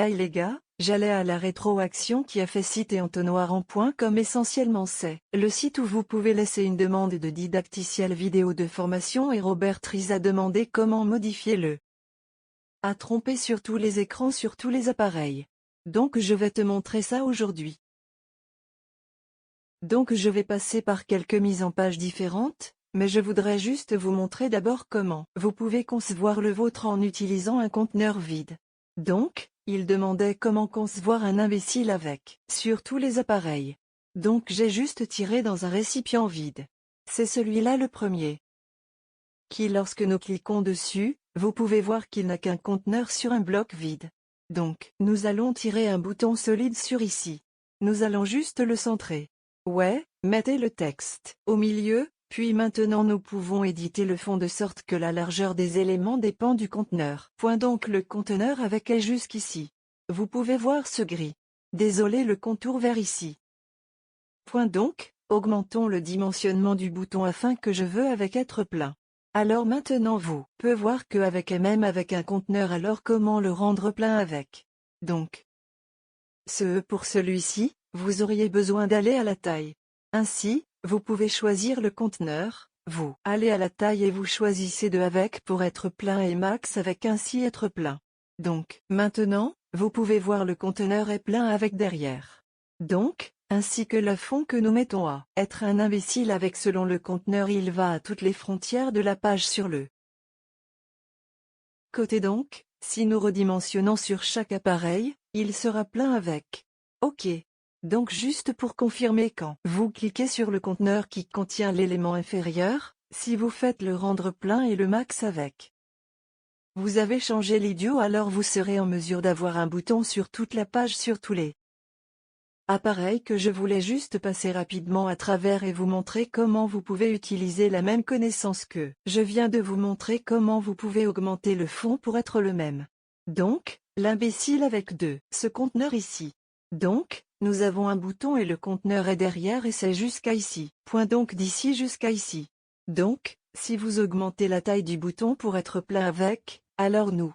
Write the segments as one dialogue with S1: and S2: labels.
S1: Hey les gars, j'allais à la rétroaction qui a fait site et entonnoir en point comme essentiellement c'est le site où vous pouvez laisser une demande de didacticiel vidéo de formation et Robert Ries a demandé comment modifier le à tromper sur tous les écrans sur tous les appareils. Donc je vais te montrer ça aujourd'hui. Donc je vais passer par quelques mises en page différentes, mais je voudrais juste vous montrer d'abord comment vous pouvez concevoir le vôtre en utilisant un conteneur vide. Donc, il demandait comment concevoir un imbécile avec sur tous les appareils. Donc j'ai juste tiré dans un récipient vide. C'est celui-là le premier. Qui lorsque nous cliquons dessus, vous pouvez voir qu'il n'a qu'un conteneur sur un bloc vide. Donc, nous allons tirer un bouton solide sur ici. Nous allons juste le centrer. Ouais, mettez le texte au milieu, puis maintenant nous pouvons éditer le fond de sorte que la largeur des éléments dépend du conteneur. Point donc le conteneur avec est jusqu'ici. Vous pouvez voir ce gris. Désolé le contour vers ici. Point donc, augmentons le dimensionnement du bouton afin que je veux avec être plein. Alors maintenant vous pouvez voir que avec et même avec un conteneur alors comment le rendre plein avec. Donc, pour celui-ci, vous auriez besoin d'aller à la taille. Ainsi, vous pouvez choisir le conteneur, vous allez à la taille et vous choisissez de avec pour être plein et max avec ainsi être plein. Donc, maintenant, vous pouvez voir le conteneur est plein avec derrière. Donc, ainsi que le fond que nous mettons à être un imbécile avec selon le conteneur il va à toutes les frontières de la page sur le côté donc, si nous redimensionnons sur chaque appareil, il sera plein avec. OK. Donc juste pour confirmer quand vous cliquez sur le conteneur qui contient l'élément inférieur, si vous faites le rendre plein et le max avec. Vous avez changé l'idiot alors vous serez en mesure d'avoir un bouton sur toute la page sur tous les appareils que je voulais juste passer rapidement à travers et vous montrer comment vous pouvez utiliser la même connaissance que je viens de vous montrer comment vous pouvez augmenter le fond pour être le même. Donc, l'imbécile avec ce conteneur ici. Donc, nous avons un bouton et le conteneur est derrière et c'est jusqu'à ici. Point donc d'ici jusqu'à ici. Donc, si vous augmentez la taille du bouton pour être plein avec, alors nous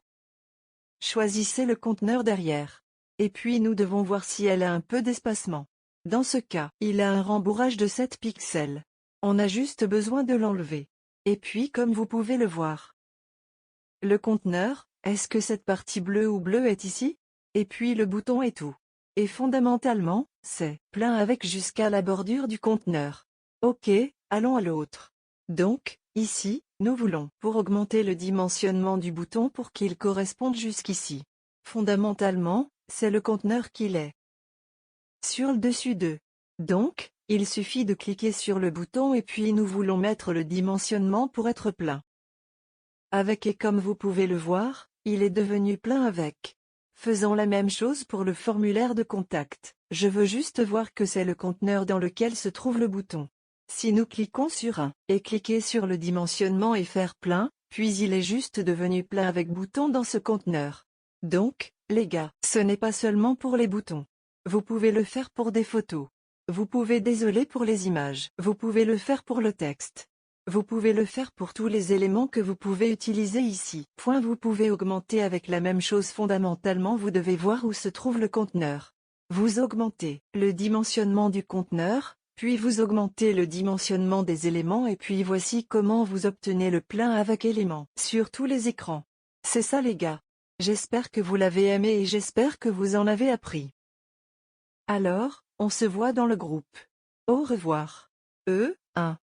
S1: choisissez le conteneur derrière. Et puis nous devons voir si elle a un peu d'espacement. Dans ce cas, il a un rembourrage de 7 pixels. On a juste besoin de l'enlever. Et puis comme vous pouvez le voir. Le conteneur, est-ce que cette partie bleue ou bleue est ici? Et puis le bouton est tout. Et fondamentalement, c'est plein avec jusqu'à la bordure du conteneur. Ok, allons à l'autre. Donc, ici, nous voulons pour augmenter le dimensionnement du bouton pour qu'il corresponde jusqu'ici. Fondamentalement, c'est le conteneur qu'il est sur le dessus de. Donc, il suffit de cliquer sur le bouton et puis nous voulons mettre le dimensionnement pour être plein. Avec et comme vous pouvez le voir, il est devenu plein avec. Faisons la même chose pour le formulaire de contact. Je veux juste voir que c'est le conteneur dans lequel se trouve le bouton. Si nous cliquons sur un et cliquer sur le dimensionnement et faire plein, puis il est juste devenu plein avec bouton dans ce conteneur. Donc, les gars, ce n'est pas seulement pour les boutons. Vous pouvez le faire pour des photos. Vous pouvez désolé pour les images. Vous pouvez le faire pour le texte. Vous pouvez le faire pour tous les éléments que vous pouvez utiliser ici. Vous pouvez augmenter avec la même chose fondamentalement vous devez voir où se trouve le conteneur. Vous augmentez le dimensionnement du conteneur, puis vous augmentez le dimensionnement des éléments et puis voici comment vous obtenez le plein avec éléments sur tous les écrans. C'est ça les gars. J'espère que vous l'avez aimé et j'espère que vous en avez appris. Alors, on se voit dans le groupe. Au revoir. 1.